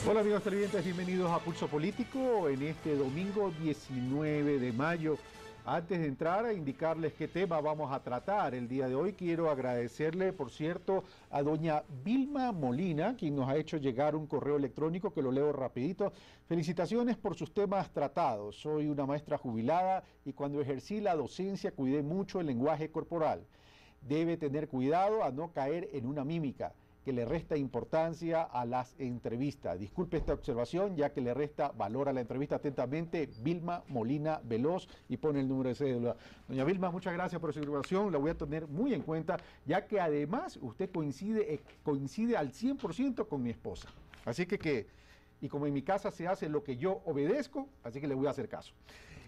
Hola amigos televidentes, bienvenidos a Pulso Político en este domingo 19 de mayo. Antes de entrar a indicarles qué tema vamos a tratar el día de hoy, quiero agradecerle, por cierto, a doña Vilma Molina, quien nos ha hecho llegar un correo electrónico que lo leo rapidito. Felicitaciones por sus temas tratados. Soy una maestra jubilada y cuando ejercí la docencia cuidé mucho el lenguaje corporal. Debe tener cuidado a no caer en una mímica que le resta importancia a las entrevistas. Disculpe esta observación, ya que le resta valor a la entrevista. Atentamente, Vilma Molina Veloz, y pone el número de cédula. Doña Vilma, muchas gracias por su observación, la voy a tener muy en cuenta, ya que además usted coincide al 100% con mi esposa. Así y como en mi casa se hace lo que yo obedezco, así que le voy a hacer caso.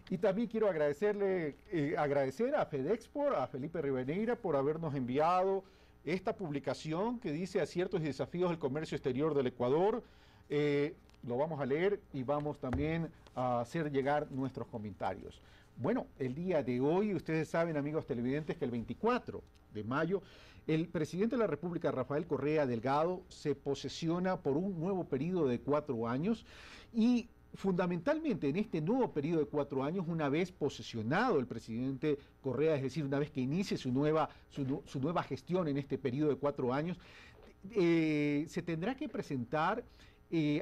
Y también quiero agradecer a FedExport, a Felipe Rivadeneira, por habernos enviado esta publicación que dice Aciertos y desafíos del comercio exterior del Ecuador. Lo vamos a leer y vamos también a hacer llegar nuestros comentarios. Bueno, el día de hoy, ustedes saben, amigos televidentes, que el 24 de mayo, el presidente de la República, Rafael Correa Delgado, se posesiona por un nuevo periodo de 4 años y fundamentalmente en este nuevo periodo de 4 años, una vez posesionado el presidente Correa, es decir, una vez que inicie su nueva gestión en este periodo de 4 años, se tendrá que presentar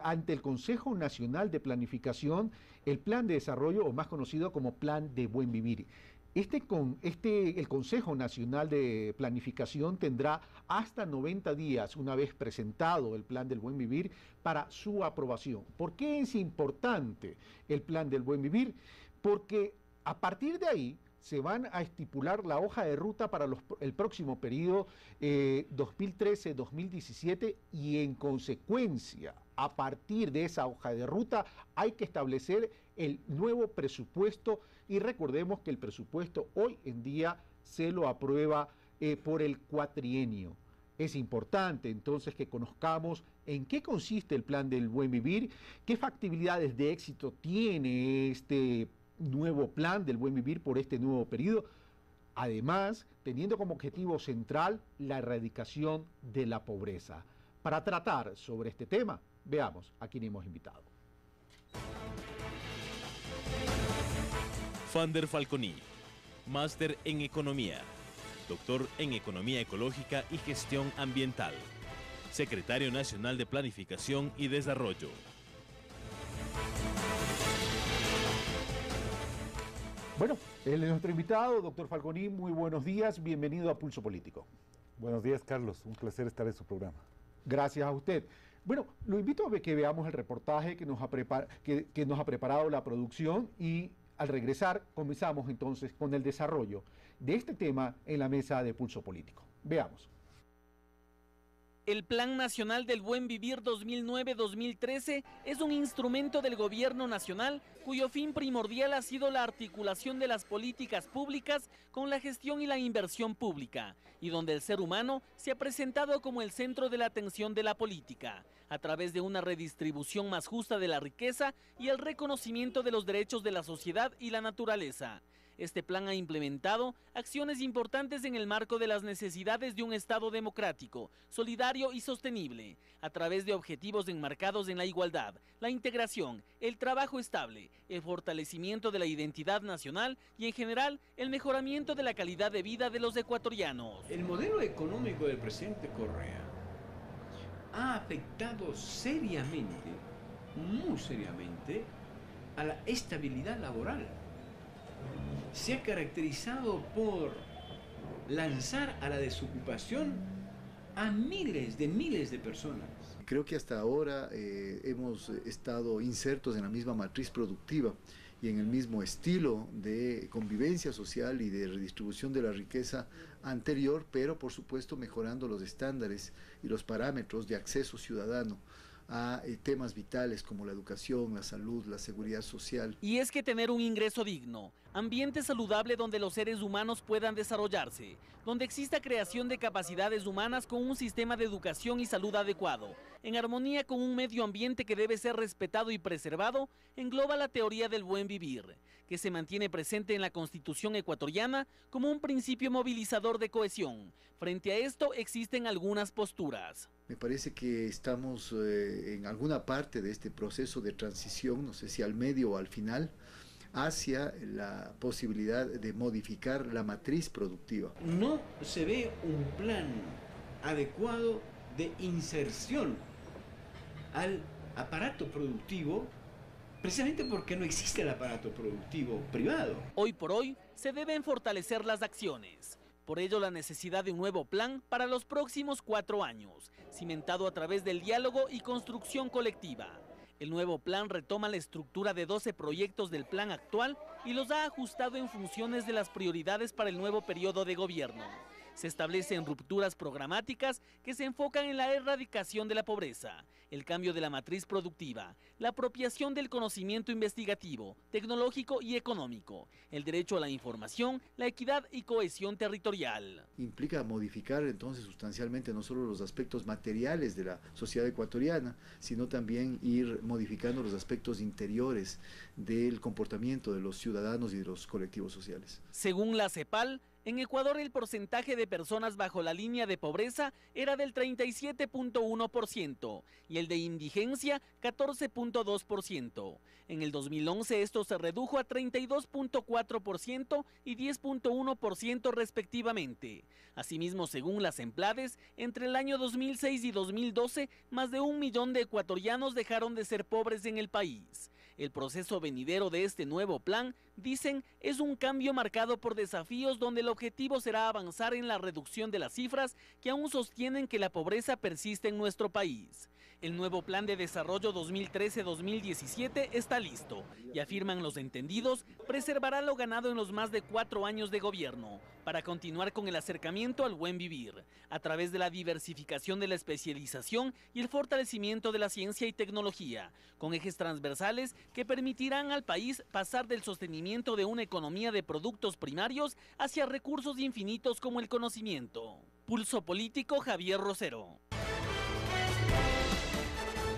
ante el Consejo Nacional de Planificación el Plan de Desarrollo, o más conocido como Plan de Buen Vivir. El Consejo Nacional de Planificación tendrá hasta 90 días, una vez presentado el Plan del Buen Vivir, para su aprobación. ¿Por qué es importante el Plan del Buen Vivir? Porque a partir de ahí se van a estipular la hoja de ruta para el próximo periodo 2013-2017 y en consecuencia, a partir de esa hoja de ruta hay que establecer el nuevo presupuesto y recordemos que el presupuesto hoy en día se lo aprueba por el cuatrienio. Es importante entonces que conozcamos en qué consiste el Plan del Buen Vivir, qué factibilidades de éxito tiene este nuevo Plan del Buen Vivir por este nuevo periodo, además teniendo como objetivo central la erradicación de la pobreza. Para tratar sobre este tema, veamos a quién hemos invitado. Fander Falconi, máster en Economía, doctor en Economía Ecológica y Gestión Ambiental, secretario nacional de Planificación y Desarrollo. Bueno, él es nuestro invitado, doctor Falconi, muy buenos días, bienvenido a Pulso Político. Buenos días, Carlos, un placer estar en su programa. Gracias a usted. Bueno, lo invito a que veamos el reportaje que nos ha preparado la producción y al regresar comenzamos entonces con el desarrollo de este tema en la mesa de Pulso Político. Veamos. El Plan Nacional del Buen Vivir 2009-2013 es un instrumento del gobierno nacional cuyo fin primordial ha sido la articulación de las políticas públicas con la gestión y la inversión pública, y donde el ser humano se ha presentado como el centro de la atención de la política, a través de una redistribución más justa de la riqueza y el reconocimiento de los derechos de la sociedad y la naturaleza. Este plan ha implementado acciones importantes en el marco de las necesidades de un Estado democrático, solidario y sostenible, a través de objetivos enmarcados en la igualdad, la integración, el trabajo estable, el fortalecimiento de la identidad nacional y en general el mejoramiento de la calidad de vida de los ecuatorianos. El modelo económico del presidente Correa ha afectado seriamente, muy seriamente, a la estabilidad laboral. Se ha caracterizado por lanzar a la desocupación a miles de personas. Creo que hasta ahora hemos estado insertos en la misma matriz productiva y en el mismo estilo de convivencia social y de redistribución de la riqueza anterior, pero por supuesto mejorando los estándares y los parámetros de acceso ciudadano a temas vitales como la educación, la salud, la seguridad social. Y es que tener un ingreso digno, ambiente saludable donde los seres humanos puedan desarrollarse, donde exista creación de capacidades humanas con un sistema de educación y salud adecuado, en armonía con un medio ambiente que debe ser respetado y preservado, engloba la teoría del buen vivir, que se mantiene presente en la Constitución ecuatoriana como un principio movilizador de cohesión. Frente a esto existen algunas posturas. Me parece que estamos en alguna parte de este proceso de transición, no sé si al medio o al final, hacia la posibilidad de modificar la matriz productiva. No se ve un plan adecuado de inserción al aparato productivo, precisamente porque no existe el aparato productivo privado. Hoy por hoy se deben fortalecer las acciones. Por ello, la necesidad de un nuevo plan para los próximos 4 años, cimentado a través del diálogo y construcción colectiva. El nuevo plan retoma la estructura de 12 proyectos del plan actual y los ha ajustado en funciones de las prioridades para el nuevo periodo de gobierno. Se establecen rupturas programáticas que se enfocan en la erradicación de la pobreza, el cambio de la matriz productiva, la apropiación del conocimiento investigativo, tecnológico y económico, el derecho a la información, la equidad y cohesión territorial. Implica modificar entonces sustancialmente no solo los aspectos materiales de la sociedad ecuatoriana, sino también ir modificando los aspectos interiores del comportamiento de los ciudadanos y de los colectivos sociales. Según la CEPAL, en Ecuador el porcentaje de personas bajo la línea de pobreza era del 37.1% y el de indigencia 14.2%. En el 2011 esto se redujo a 32.4% y 10.1% respectivamente. Asimismo, según las Emplades, entre el año 2006 y 2012, más de 1 millón de ecuatorianos dejaron de ser pobres en el país. El proceso venidero de este nuevo plan, dicen, es un cambio marcado por desafíos donde el objetivo será avanzar en la reducción de las cifras que aún sostienen que la pobreza persiste en nuestro país. El nuevo Plan de Desarrollo 2013-2017 está listo y, afirman los entendidos, preservará lo ganado en los más de 4 años de gobierno para continuar con el acercamiento al buen vivir, a través de la diversificación de la especialización y el fortalecimiento de la ciencia y tecnología, con ejes transversales que permitirán al país pasar del sostenimiento de una economía de productos primarios hacia recursos infinitos como el conocimiento. Pulso Político, Javier Rosero.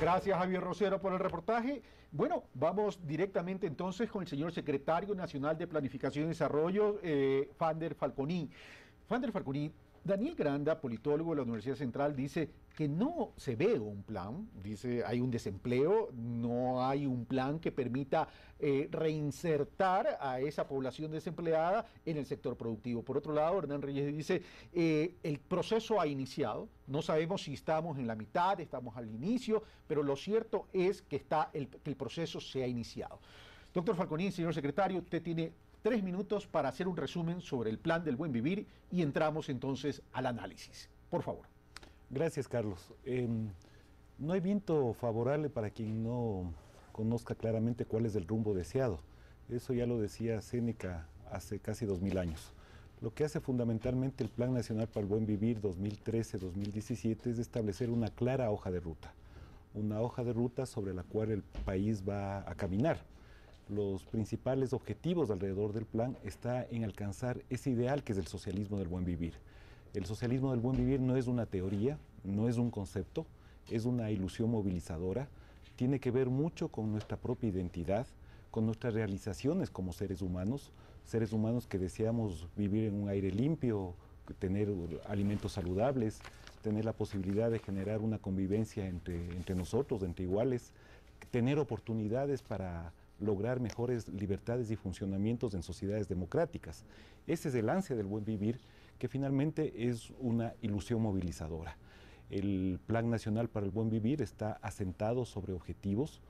Gracias, Javier Rosero, por el reportaje. Bueno, vamos directamente entonces con el señor secretario nacional de Planificación y Desarrollo, Fander Falconi. Fander Falconi, Daniel Granda, politólogo de la Universidad Central, dice que no se ve un plan, dice hay un desempleo, no hay un plan que permita reinsertar a esa población desempleada en el sector productivo. Por otro lado, Hernán Reyes dice el proceso ha iniciado, no sabemos si estamos en la mitad, estamos al inicio, pero lo cierto es que el proceso se ha iniciado. Doctor Falconi, señor secretario, usted tiene 3 minutos para hacer un resumen sobre el plan del buen vivir y entramos entonces al análisis. Por favor. Gracias, Carlos. No hay viento favorable para quien no conozca claramente cuál es el rumbo deseado. Eso ya lo decía Séneca hace casi 2000 años. Lo que hace fundamentalmente el Plan Nacional para el Buen Vivir 2013-2017 es establecer una clara hoja de ruta. Una hoja de ruta sobre la cual el país va a caminar. Los principales objetivos alrededor del plan está en alcanzar ese ideal que es el socialismo del buen vivir. El socialismo del buen vivir no es una teoría, no es un concepto, es una ilusión movilizadora, tiene que ver mucho con nuestra propia identidad, con nuestras realizaciones como seres humanos que deseamos vivir en un aire limpio, tener alimentos saludables, tener la posibilidad de generar una convivencia entre nosotros, entre iguales, tener oportunidades para lograr mejores libertades y funcionamientos en sociedades democráticas. Ese es el ansia del buen vivir, que finalmente es una ilusión movilizadora. El Plan Nacional para el Buen Vivir está asentado sobre objetivos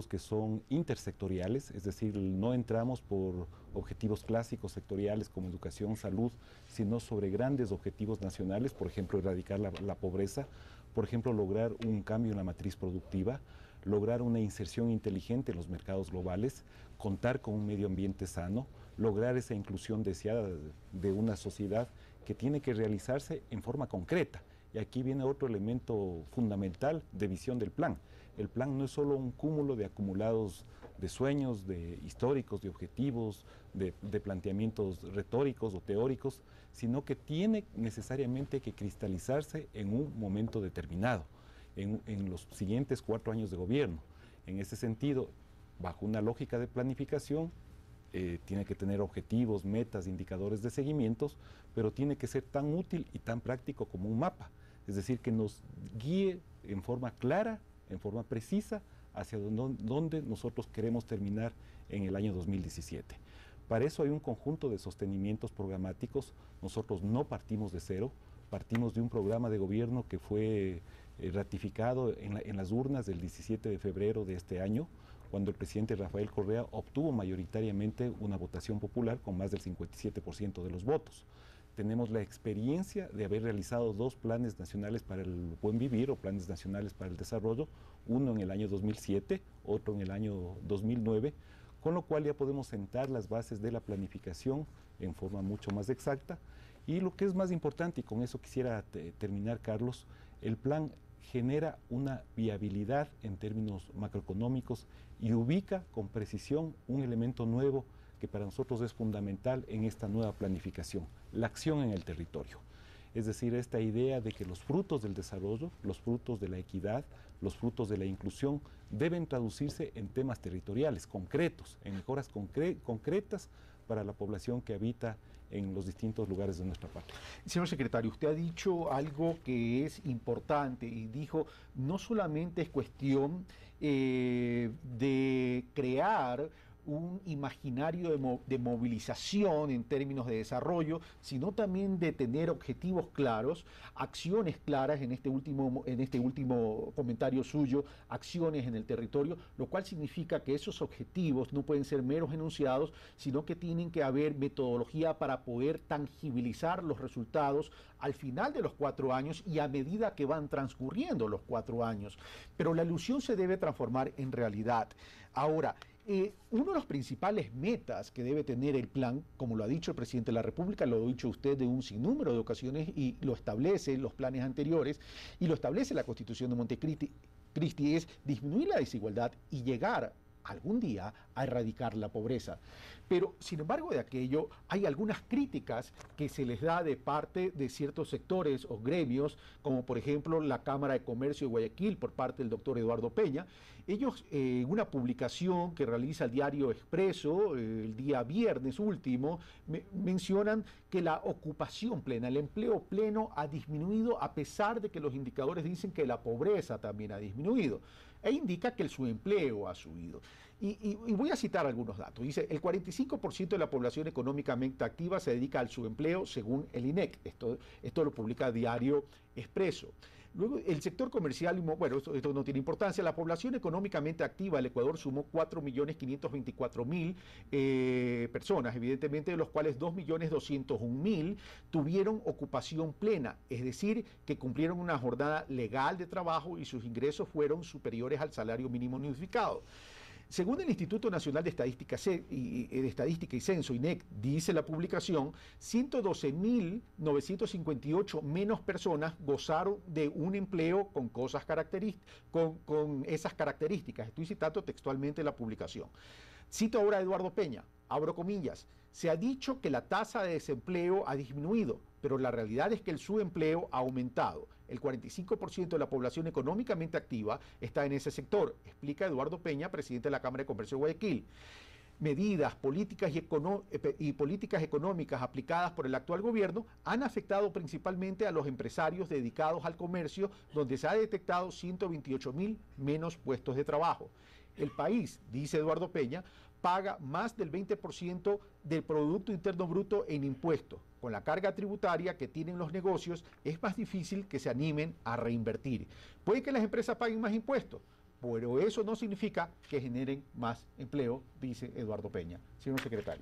que son intersectoriales, es decir, no entramos por objetivos clásicos sectoriales como educación, salud, sino sobre grandes objetivos nacionales, por ejemplo, erradicar la pobreza, por ejemplo, lograr un cambio en la matriz productiva, lograr una inserción inteligente en los mercados globales, contar con un medio ambiente sano, lograr esa inclusión deseada de una sociedad que tiene que realizarse en forma concreta. Y aquí viene otro elemento fundamental de visión del plan. El plan no es solo un cúmulo de acumulados de sueños, de históricos, de objetivos, de planteamientos retóricos o teóricos, sino que tiene necesariamente que cristalizarse en un momento determinado, en los siguientes 4 años de gobierno. En ese sentido, bajo una lógica de planificación, tiene que tener objetivos, metas, indicadores de seguimientos, pero tiene que ser tan útil y tan práctico como un mapa. es decir, que nos guíe en forma clara, en forma precisa, hacia dónde nosotros queremos terminar en el año 2017. Para eso hay un conjunto de sostenimientos programáticos. Nosotros no partimos de cero, partimos de un programa de gobierno que fue ratificado en las urnas del 17 de febrero de este año, cuando el presidente Rafael Correa obtuvo mayoritariamente una votación popular con más del 57% de los votos. Tenemos la experiencia de haber realizado 2 planes nacionales para el buen vivir o planes nacionales para el desarrollo, uno en el año 2007, otro en el año 2009, con lo cual ya podemos sentar las bases de la planificación en forma mucho más exacta. Y lo que es más importante, y con eso quisiera terminar, Carlos, el plan genera una viabilidad en términos macroeconómicos y ubica con precisión un elemento nuevo que para nosotros es fundamental en esta nueva planificación, la acción en el territorio. Es decir, esta idea de que los frutos del desarrollo, los frutos de la equidad, los frutos de la inclusión deben traducirse en temas territoriales concretos, en mejoras concretas para la población que habita en los distintos lugares de nuestra patria. Señor secretario, usted ha dicho algo que es importante y dijo, no solamente es cuestión de crear un imaginario de movilización en términos de desarrollo, sino también de tener objetivos claros, acciones claras en este último comentario suyo, acciones en el territorio, lo cual significa que esos objetivos no pueden ser meros enunciados, sino que tienen que haber metodología para poder tangibilizar los resultados al final de los 4 años y a medida que van transcurriendo los 4 años. Pero la ilusión se debe transformar en realidad. Ahora, uno de los principales metas que debe tener el plan, como lo ha dicho el presidente de la República, lo ha dicho usted de un sinnúmero de ocasiones y lo establece los planes anteriores y lo establece la Constitución de Montecristi, es disminuir la desigualdad y llegar algún día a erradicar la pobreza. Pero, sin embargo, de aquello hay algunas críticas que se les da de parte de ciertos sectores o gremios, como por ejemplo la Cámara de Comercio de Guayaquil por parte del doctor Eduardo Peña. Ellos, en una publicación que realiza el diario Expreso el día viernes último, mencionan que la ocupación plena, el empleo pleno ha disminuido a pesar de que los indicadores dicen que la pobreza también ha disminuido. E indica que el subempleo ha subido. Y voy a citar algunos datos. Dice, el 45% de la población económicamente activa se dedica al subempleo según el INEC. Esto lo publica Diario Expreso. Luego, el sector comercial, bueno, esto no tiene importancia. La población económicamente activa del Ecuador sumó 4.524.000 personas, evidentemente, de los cuales 2.201.000 tuvieron ocupación plena, es decir, que cumplieron una jornada legal de trabajo y sus ingresos fueron superiores al salario mínimo unificado. Según el Instituto Nacional de Estadística y Censo, INEC, dice la publicación, 112.958 menos personas gozaron de un empleo con esas características. Estoy citando textualmente la publicación. Cito ahora a Eduardo Peña, abro comillas, se ha dicho que la tasa de desempleo ha disminuido, pero la realidad es que el subempleo ha aumentado. El 45% de la población económicamente activa está en ese sector, explica Eduardo Peña, presidente de la Cámara de Comercio de Guayaquil. Medidas, políticas y políticas económicas aplicadas por el actual gobierno han afectado principalmente a los empresarios dedicados al comercio, donde se ha detectado 128.000 menos puestos de trabajo. El país, dice Eduardo Peña, paga más del 20% del Producto Interno Bruto en impuestos. Con la carga tributaria que tienen los negocios, es más difícil que se animen a reinvertir. Puede que las empresas paguen más impuestos, pero eso no significa que generen más empleo, dice Eduardo Peña. Señor secretario.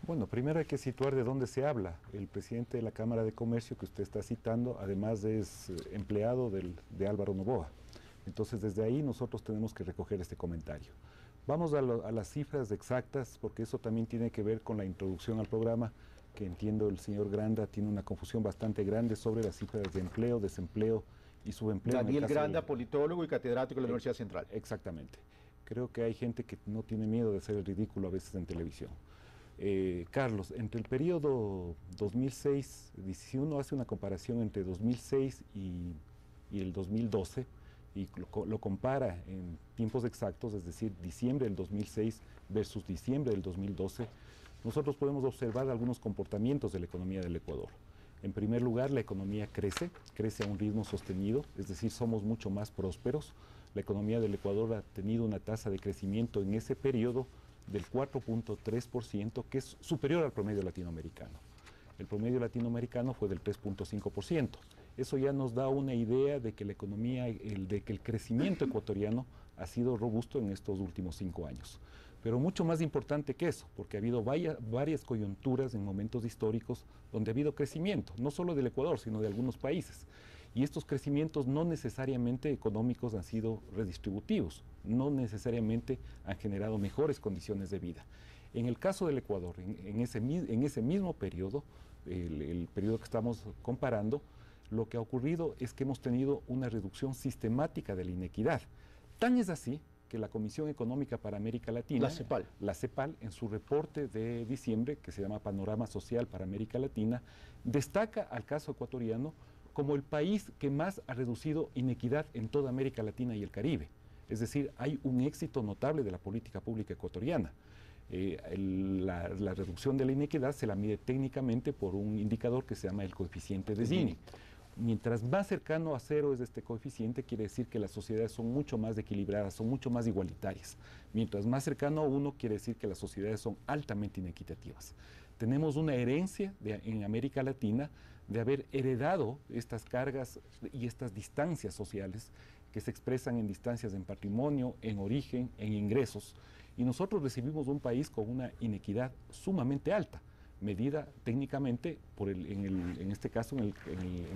Bueno, primero hay que situar de dónde se habla. El presidente de la Cámara de Comercio que usted está citando, además es empleado de Álvaro Noboa. Entonces, desde ahí nosotros tenemos que recoger este comentario. Vamos a las cifras exactas, porque eso también tiene que ver con la introducción al programa, que entiendo el señor Granda tiene una confusión bastante grande sobre las cifras de empleo, desempleo y subempleo. Daniel Granda, politólogo y catedrático de la Universidad Central. Exactamente. Creo que hay gente que no tiene miedo de hacer el ridículo a veces en televisión. Carlos, entre el periodo 2006, si uno hace una comparación entre 2006 y el 2012, y lo compara en tiempos exactos, es decir, diciembre del 2006 versus diciembre del 2012, nosotros podemos observar algunos comportamientos de la economía del Ecuador. En primer lugar, la economía crece a un ritmo sostenido, es decir, somos mucho más prósperos. La economía del Ecuador ha tenido una tasa de crecimiento en ese periodo del 4.3%, que es superior al promedio latinoamericano. El promedio latinoamericano fue del 3.5%. Eso ya nos da una idea de que la economía, de que el crecimiento ecuatoriano ha sido robusto en estos últimos 5 años. Pero mucho más importante que eso, porque ha habido varias coyunturas en momentos históricos donde ha habido crecimiento, no solo del Ecuador, sino de algunos países. Y estos crecimientos no necesariamente económicos han sido redistributivos, no necesariamente han generado mejores condiciones de vida. En el caso del Ecuador, en ese mismo periodo, el periodo que estamos comparando, lo que ha ocurrido es que hemos tenido una reducción sistemática de la inequidad. Tan es así que la Comisión Económica para América Latina, la CEPAL, en su reporte de diciembre, que se llama Panorama Social para América Latina, destaca al caso ecuatoriano como el país que más ha reducido inequidad en toda América Latina y el Caribe. Es decir, hay un éxito notable de la política pública ecuatoriana. La reducción de la inequidad se la mide técnicamente por un indicador que se llama el coeficiente de Gini. Mientras más cercano a cero es este coeficiente, quiere decir que las sociedades son mucho más equilibradas, son mucho más igualitarias. Mientras más cercano a 1, quiere decir que las sociedades son altamente inequitativas. Tenemos una herencia en América Latina de haber heredado estas cargas y estas distancias sociales que se expresan en distancias en patrimonio, en origen, en ingresos. Y nosotros recibimos un país con una inequidad sumamente alta, medida técnicamente, en este caso, en el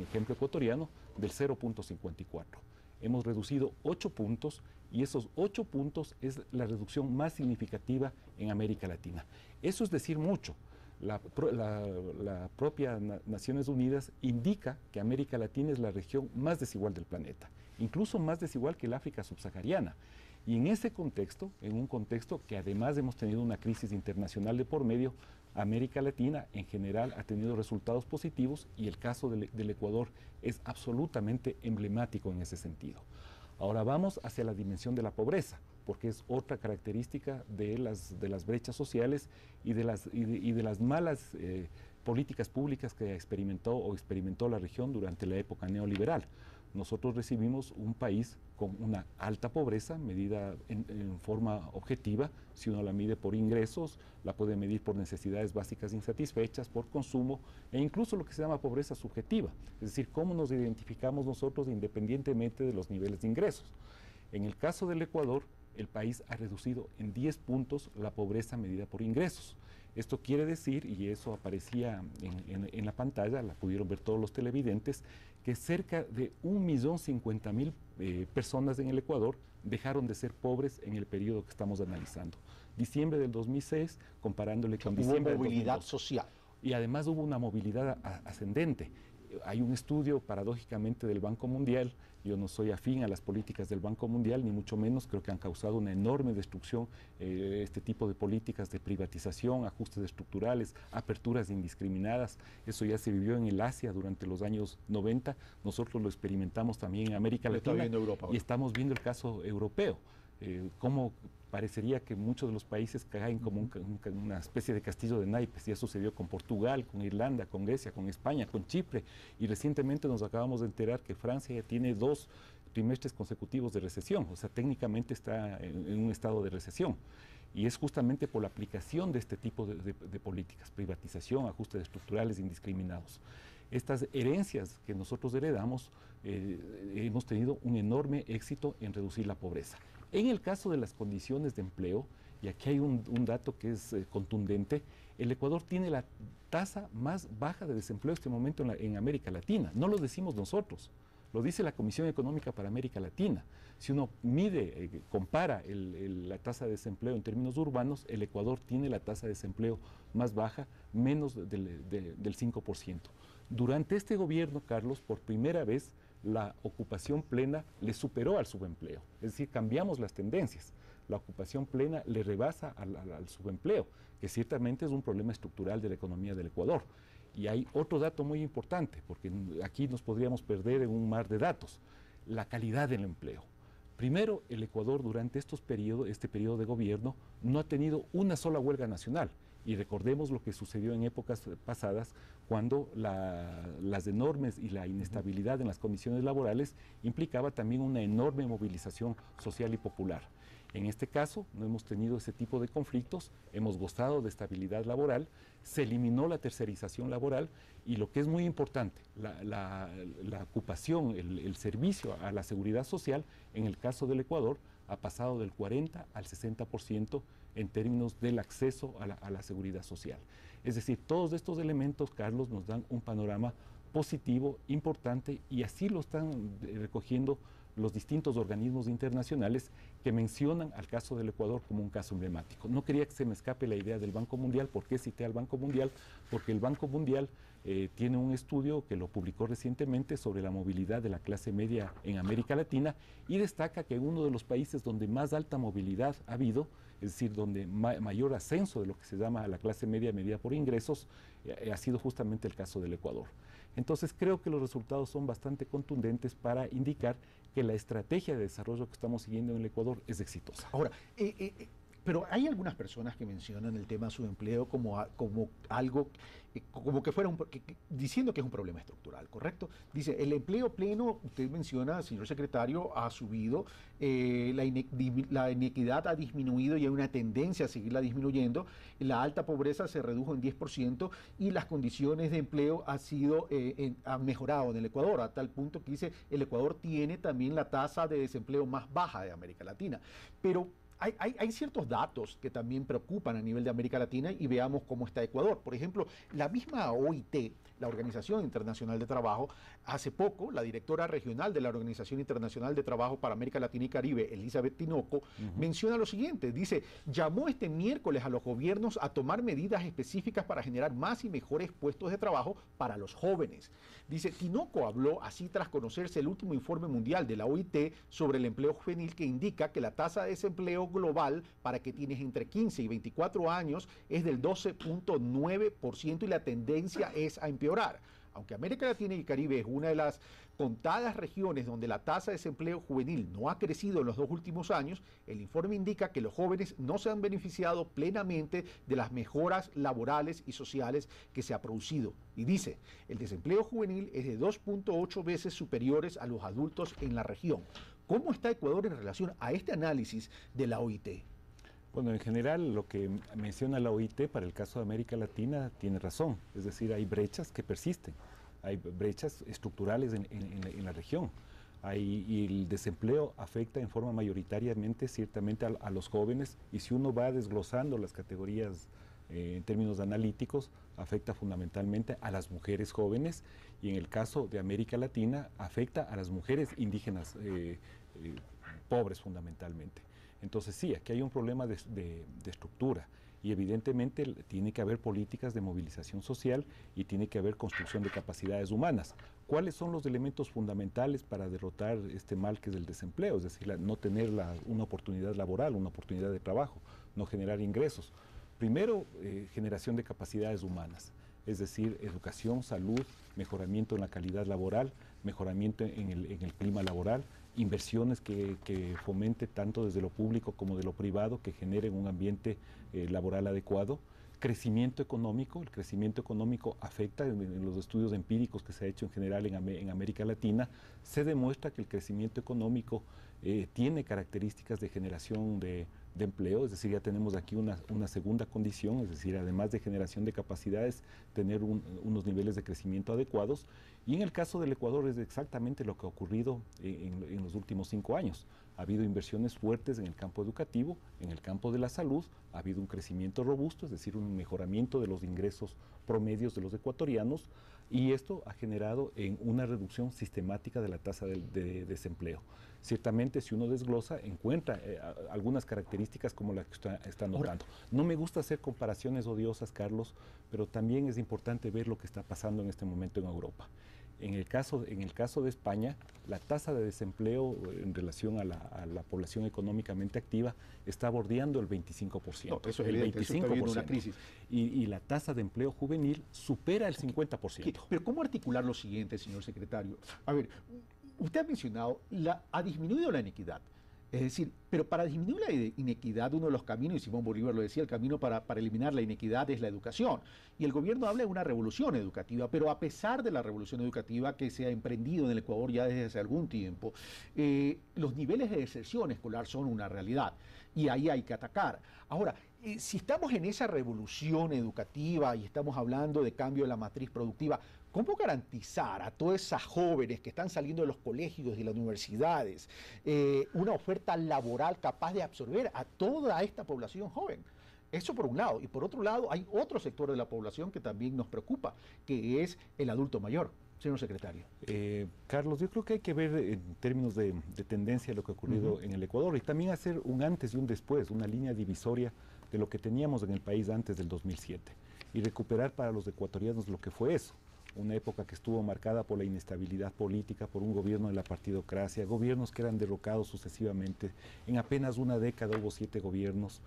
ejemplo ecuatoriano, del 0.54. Hemos reducido 8 puntos y esos 8 puntos es la reducción más significativa en América Latina. Eso es decir mucho. La propia Naciones Unidas indica que América Latina es la región más desigual del planeta, incluso más desigual que el África subsahariana. Y en ese contexto, en un contexto que además hemos tenido una crisis internacional de por medio, América Latina en general ha tenido resultados positivos y el caso del Ecuador es absolutamente emblemático en ese sentido. Ahora vamos hacia la dimensión de la pobreza, porque es otra característica de las brechas sociales y de las malas políticas públicas que experimentó la región durante la época neoliberal. Nosotros recibimos un país con una alta pobreza, medida en forma objetiva. Si uno la mide por ingresos, la puede medir por necesidades básicas insatisfechas, por consumo, e incluso lo que se llama pobreza subjetiva, es decir, cómo nos identificamos nosotros independientemente de los niveles de ingresos. En el caso del Ecuador, el país ha reducido en 10 puntos la pobreza medida por ingresos. Esto quiere decir, y eso aparecía en la pantalla, la pudieron ver todos los televidentes, que cerca de 1.050.000 personas en el Ecuador dejaron de ser pobres en el periodo que estamos analizando. Diciembre del 2006, comparándole con diciembre del 2002. Hubo movilidad social. Y además hubo una movilidad ascendente. Hay un estudio, paradójicamente, del Banco Mundial. Yo no soy afín a las políticas del Banco Mundial, ni mucho menos. Creo que han causado una enorme destrucción este tipo de políticas de privatización, ajustes estructurales, aperturas indiscriminadas. Eso ya se vivió en el Asia durante los años 90. Nosotros lo experimentamos también en América Latina y estamos viendo el caso europeo. Cómo parecería que muchos de los países caen como una especie de castillo de naipes. Ya sucedió con Portugal, con Irlanda, con Grecia, con España, con Chipre. Y recientemente nos acabamos de enterar que Francia ya tiene 2 trimestres consecutivos de recesión. O sea, técnicamente está en un estado de recesión. Y es justamente por la aplicación de este tipo de políticas, privatización, ajustes estructurales indiscriminados. Estas herencias que nosotros heredamos, hemos tenido un enorme éxito en reducir la pobreza. En el caso de las condiciones de empleo, y aquí hay un dato que es contundente, el Ecuador tiene la tasa más baja de desempleo en este momento en América Latina. No lo decimos nosotros, lo dice la Comisión Económica para América Latina. Si uno mide, compara la tasa de desempleo en términos urbanos, el Ecuador tiene la tasa de desempleo más baja, menos del 5%. Durante este gobierno, Carlos, por primera vez, la ocupación plena le superó al subempleo. Es decir, cambiamos las tendencias. La ocupación plena le rebasa al subempleo, que ciertamente es un problema estructural de la economía del Ecuador. Y hay otro dato muy importante, porque aquí nos podríamos perder en un mar de datos: la calidad del empleo. Primero, el Ecuador durante este periodo de gobierno no ha tenido una sola huelga nacional. Y recordemos lo que sucedió en épocas pasadas, cuando las enormes y la inestabilidad en las condiciones laborales implicaba también una enorme movilización social y popular. En este caso no hemos tenido ese tipo de conflictos, hemos gozado de estabilidad laboral, se eliminó la tercerización laboral y lo que es muy importante, la ocupación, el servicio a la seguridad social, en el caso del Ecuador, ha pasado del 40 al 60% en términos del acceso a la seguridad social. Es decir, todos estos elementos, Carlos, nos dan un panorama positivo, importante, y así lo están recogiendo los distintos organismos internacionales que mencionan al caso del Ecuador como un caso emblemático. No quería que se me escape la idea del Banco Mundial. ¿Por qué cité al Banco Mundial? Porque el Banco Mundial tiene un estudio que lo publicó recientemente sobre la movilidad de la clase media en América Latina y destaca que uno de los países donde más alta movilidad ha habido, es decir, donde mayor ascenso de lo que se llama la clase media medida por ingresos, ha sido justamente el caso del Ecuador. Entonces creo que los resultados son bastante contundentes para indicar que la estrategia de desarrollo que estamos siguiendo en el Ecuador es exitosa. Ahora, pero hay algunas personas que mencionan el tema subempleo como algo, como que fuera diciendo que es un problema estructural, ¿correcto? Dice, el empleo pleno, usted menciona, señor secretario, ha subido, la inequidad ha disminuido y hay una tendencia a seguirla disminuyendo, la alta pobreza se redujo en 10% y las condiciones de empleo han mejorado en el Ecuador, a tal punto que dice, el Ecuador tiene también la tasa de desempleo más baja de América Latina. Pero hay ciertos datos que también preocupan a nivel de América Latina y veamos cómo está Ecuador. Por ejemplo, la misma OIT, la Organización Internacional de Trabajo, hace poco, la directora regional de la Organización Internacional de Trabajo para América Latina y Caribe, Elizabeth Tinoco, menciona lo siguiente, dice, llamó este miércoles a los gobiernos a tomar medidas específicas para generar más y mejores puestos de trabajo para los jóvenes. Dice, Tinoco habló así tras conocerse el último informe mundial de la OIT sobre el empleo juvenil que indica que la tasa de desempleo global para que tienes entre 15 y 24 años es del 12.9% y la tendencia es a empeorar. Aunque América Latina y Caribe es una de las contadas regiones donde la tasa de desempleo juvenil no ha crecido en los 2 últimos años, el informe indica que los jóvenes no se han beneficiado plenamente de las mejoras laborales y sociales que se ha producido. Y dice, el desempleo juvenil es de 2.8 veces superiores a los adultos en la región. ¿Cómo está Ecuador en relación a este análisis de la OIT? Bueno, en general lo que menciona la OIT para el caso de América Latina tiene razón, es decir, hay brechas que persisten, hay brechas estructurales en la región, y el desempleo afecta en forma mayoritariamente, ciertamente, a los jóvenes, y si uno va desglosando las categorías en términos analíticos, afecta fundamentalmente a las mujeres jóvenes, y en el caso de América Latina afecta a las mujeres indígenas pobres fundamentalmente. Entonces sí, aquí hay un problema de estructura y evidentemente tiene que haber políticas de movilización social y tiene que haber construcción de capacidades humanas. ¿Cuáles son los elementos fundamentales para derrotar este mal que es el desempleo? Es decir, no tener una oportunidad laboral, una oportunidad de trabajo, no generar ingresos. Primero, generación de capacidades humanas, es decir, educación, salud, mejoramiento en la calidad laboral, mejoramiento en el clima laboral, inversiones que fomente tanto desde lo público como de lo privado, que generen un ambiente laboral adecuado. Crecimiento económico, el crecimiento económico afecta en los estudios empíricos que se ha hecho en general en América Latina, se demuestra que el crecimiento económico tiene características de generación de empleo, es decir, ya tenemos aquí una segunda condición, es decir, además de generación de capacidades, tener unos niveles de crecimiento adecuados. Y en el caso del Ecuador es exactamente lo que ha ocurrido en los últimos 5 años. Ha habido inversiones fuertes en el campo educativo, en el campo de la salud, ha habido un crecimiento robusto, es decir, un mejoramiento de los ingresos promedios de los ecuatorianos, y esto ha generado en una reducción sistemática de la tasa de desempleo. Ciertamente, si uno desglosa, encuentra algunas características como las que usted está notando. No me gusta hacer comparaciones odiosas, Carlos, pero también es importante ver lo que está pasando en este momento en Europa. En el caso de España, la tasa de desempleo en relación a la población económicamente activa está bordeando el 25%. No, eso es evidente, eso está viviendo una crisis. Y la tasa de empleo juvenil supera el 50%. Pero ¿cómo articular lo siguiente, señor secretario? A ver, usted ha mencionado, ha disminuido la inequidad. Es decir, pero para disminuir la inequidad, uno de los caminos, y Simón Bolívar lo decía, el camino para eliminar la inequidad es la educación. Y el gobierno habla de una revolución educativa, pero a pesar de la revolución educativa que se ha emprendido en el Ecuador ya desde hace algún tiempo, los niveles de deserción escolar son una realidad y ahí hay que atacar. Ahora, si estamos en esa revolución educativa y estamos hablando de cambio de la matriz productiva, ¿cómo garantizar a todas esas jóvenes que están saliendo de los colegios y las universidades una oferta laboral capaz de absorber a toda esta población joven? Eso por un lado. Y por otro lado, hay otro sector de la población que también nos preocupa, que es el adulto mayor. Señor secretario. Carlos, yo creo que hay que ver en términos de tendencia lo que ha ocurrido en el Ecuador y también hacer un antes y un después, una línea divisoria de lo que teníamos en el país antes del 2007 y recuperar para los ecuatorianos lo que fue eso. Una época que estuvo marcada por la inestabilidad política, por un gobierno de la partidocracia, gobiernos que eran derrocados sucesivamente. En apenas una década hubo 7 gobiernos,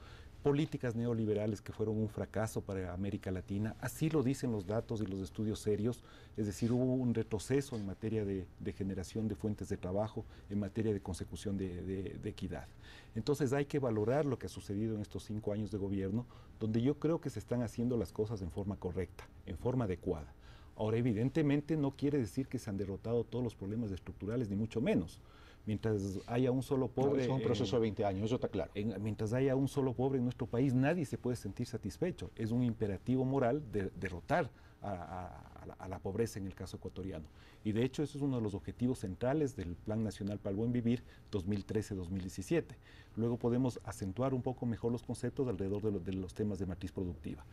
políticas neoliberales que fueron un fracaso para América Latina. Así lo dicen los datos y los estudios serios. Es decir, hubo un retroceso en materia de generación de fuentes de trabajo, en materia de consecución de equidad. Entonces hay que valorar lo que ha sucedido en estos 5 años de gobierno, donde yo creo que se están haciendo las cosas en forma correcta, en forma adecuada. Ahora, evidentemente no quiere decir que se han derrotado todos los problemas estructurales, ni mucho menos. Mientras haya un solo pobre... No, es un proceso de 20 años, eso está claro. Mientras haya un solo pobre en nuestro país, nadie se puede sentir satisfecho. Es un imperativo moral de derrotar a la pobreza en el caso ecuatoriano. Y de hecho, eso es uno de los objetivos centrales del Plan Nacional para el Buen Vivir 2013-2017. Luego podemos acentuar un poco mejor los conceptos alrededor de los temas de matriz productiva.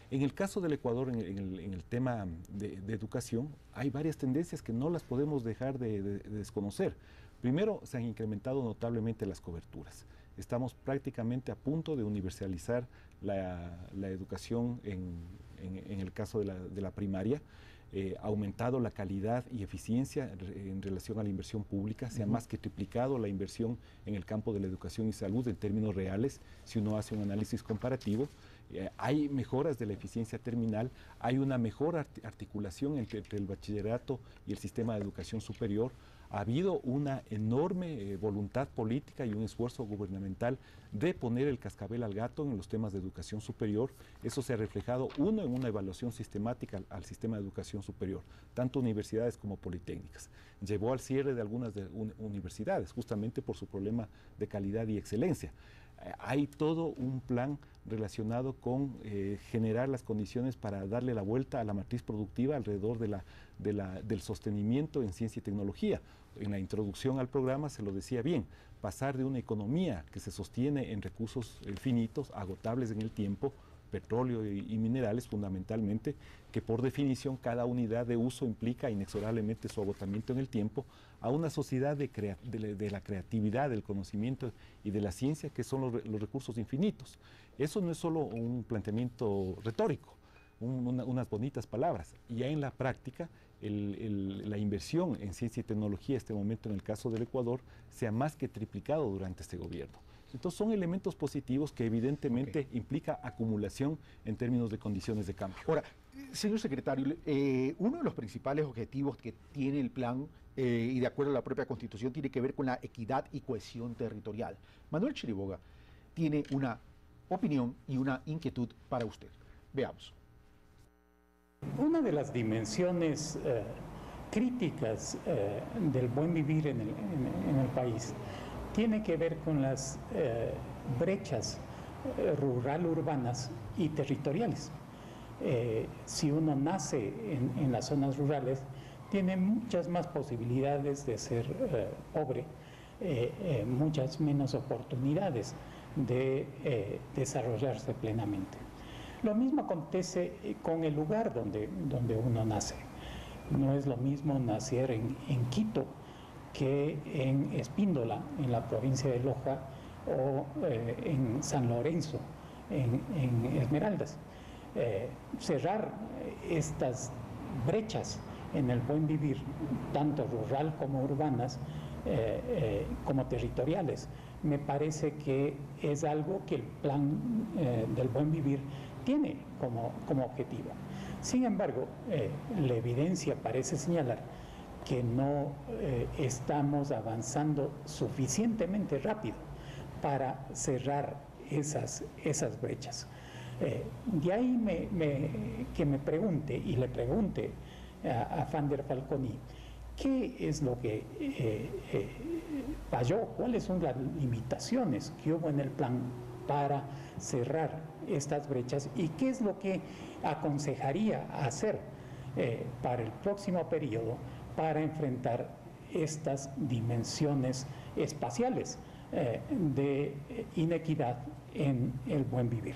En el caso del Ecuador, en el tema de educación, hay varias tendencias que no las podemos dejar de desconocer. Primero, se han incrementado notablemente las coberturas. Estamos prácticamente a punto de universalizar la educación en el caso de la primaria. Ha aumentado la calidad y eficiencia en relación a la inversión pública, se ha más que triplicado la inversión en el campo de la educación y salud en términos reales, si uno hace un análisis comparativo. Hay mejoras de la eficiencia terminal, hay una mejor articulación entre el bachillerato y el sistema de educación superior. Ha habido una enorme voluntad política y un esfuerzo gubernamental de poner el cascabel al gato en los temas de educación superior. Eso se ha reflejado, uno, en una evaluación sistemática al sistema de educación superior, tanto universidades como politécnicas. Llevó al cierre de algunas universidades, justamente por su problema de calidad y excelencia. Hay todo un plan relacionado con generar las condiciones para darle la vuelta a la matriz productiva alrededor del sostenimiento en ciencia y tecnología. En la introducción al programa se lo decía bien, pasar de una economía que se sostiene en recursos finitos, agotables en el tiempo, petróleo y minerales fundamentalmente, que por definición cada unidad de uso implica inexorablemente su agotamiento en el tiempo, a una sociedad de la creatividad, del conocimiento y de la ciencia, que son los recursos infinitos. Eso no es solo un planteamiento retórico, unas bonitas palabras. Ya en la práctica, la inversión en ciencia y tecnología, este momento en el caso del Ecuador, se ha más que triplicado durante este gobierno. Entonces son elementos positivos que evidentemente implica acumulación en términos de condiciones de cambio. Ahora, señor secretario, uno de los principales objetivos que tiene el plan, y de acuerdo a la propia Constitución, tiene que ver con la equidad y cohesión territorial. Manuel Chiriboga tiene una opinión y una inquietud para usted. Veamos. Una de las dimensiones críticas del buen vivir en el país tiene que ver con las brechas rural-urbanas y territoriales. Si uno nace en las zonas rurales, tiene muchas más posibilidades de ser pobre, muchas menos oportunidades de desarrollarse plenamente. Lo mismo acontece con el lugar donde uno nace. No es lo mismo nacer en Quito que en Espíndola, en la provincia de Loja, o en San Lorenzo, en Esmeraldas. Cerrar estas brechas en el buen vivir, tanto rural como urbanas, como territoriales, me parece que es algo que el plan del buen vivir tiene como objetivo. Sin embargo, la evidencia parece señalar que no estamos avanzando suficientemente rápido para cerrar esas brechas. De ahí que me pregunte y le pregunte a Van der Falconi, ¿qué es lo que falló? ¿Cuáles son las limitaciones que hubo en el plan para cerrar estas brechas? ¿Y qué es lo que aconsejaría hacer para el próximo periodo para enfrentar estas dimensiones espaciales de inequidad en el buen vivir?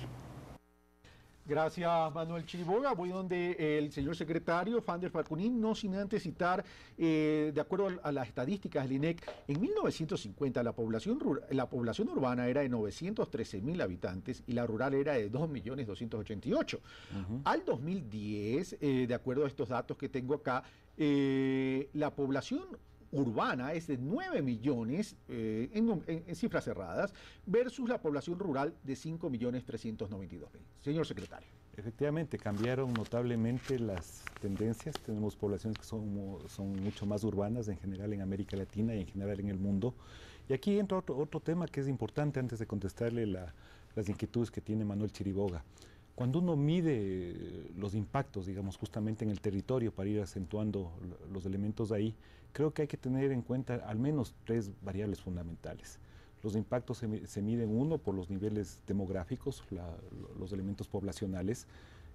Gracias, Manuel Chiriboga. Voy donde el señor secretario Van der Falconi, no sin antes citar, de acuerdo a las estadísticas del INEC, en 1950 la población urbana era de 913.000 habitantes y la rural era de 2.288.000. Al 2010, de acuerdo a estos datos que tengo acá, la población urbana es de 9 millones en cifras cerradas versus la población rural de 5.392.000. Señor secretario. Efectivamente, cambiaron notablemente las tendencias. Tenemos poblaciones que son mucho más urbanas en general en América Latina y en general en el mundo. Y aquí entra otro tema que es importante antes de contestarle las inquietudes que tiene Manuel Chiriboga. Cuando uno mide los impactos, digamos, justamente en el territorio para ir acentuando los elementos ahí, creo que hay que tener en cuenta al menos 3 variables fundamentales. Los impactos se miden, uno, por los niveles demográficos, los elementos poblacionales,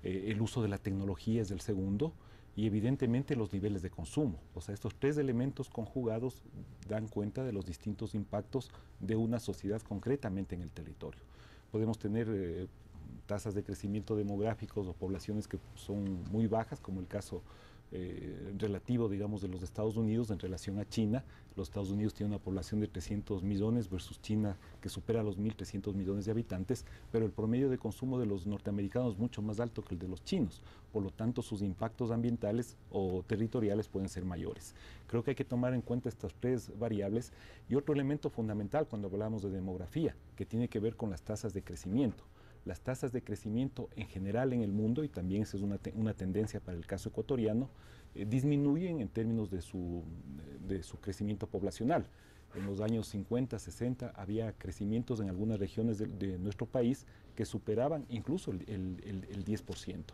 el uso de la tecnología es el segundo, y evidentemente los niveles de consumo. O sea, estos 3 elementos conjugados dan cuenta de los distintos impactos de una sociedad concretamente en el territorio. Podemos tener tasas de crecimiento demográficos o poblaciones que son muy bajas, como el caso relativo, digamos, de los Estados Unidos en relación a China. Los Estados Unidos tienen una población de 300 millones versus China que supera los 1.300 millones de habitantes, pero el promedio de consumo de los norteamericanos es mucho más alto que el de los chinos. Por lo tanto, sus impactos ambientales o territoriales pueden ser mayores. Creo que hay que tomar en cuenta estas 3 variables. Y otro elemento fundamental cuando hablamos de demografía, que tiene que ver con las tasas de crecimiento. Las tasas de crecimiento en general en el mundo, y también esa es una tendencia para el caso ecuatoriano, disminuyen en términos de su crecimiento poblacional. En los años 50, 60 había crecimientos en algunas regiones de nuestro país que superaban incluso el 10%.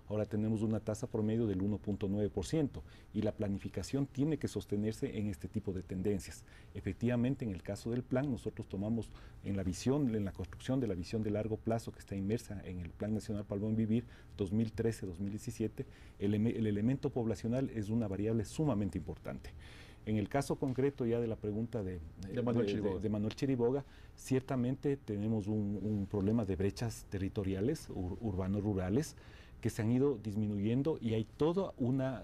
Ahora tenemos una tasa promedio del 1.9% y la planificación tiene que sostenerse en este tipo de tendencias. Efectivamente, en el caso del plan, nosotros tomamos en la construcción de la visión de largo plazo que está inmersa en el Plan Nacional para el Buen Vivir 2013-2017, el elemento poblacional es una variable sumamente importante. En el caso concreto ya de la pregunta de Manuel Chiriboga, ciertamente tenemos un problema de brechas territoriales, urbanos-rurales, que se han ido disminuyendo y hay toda una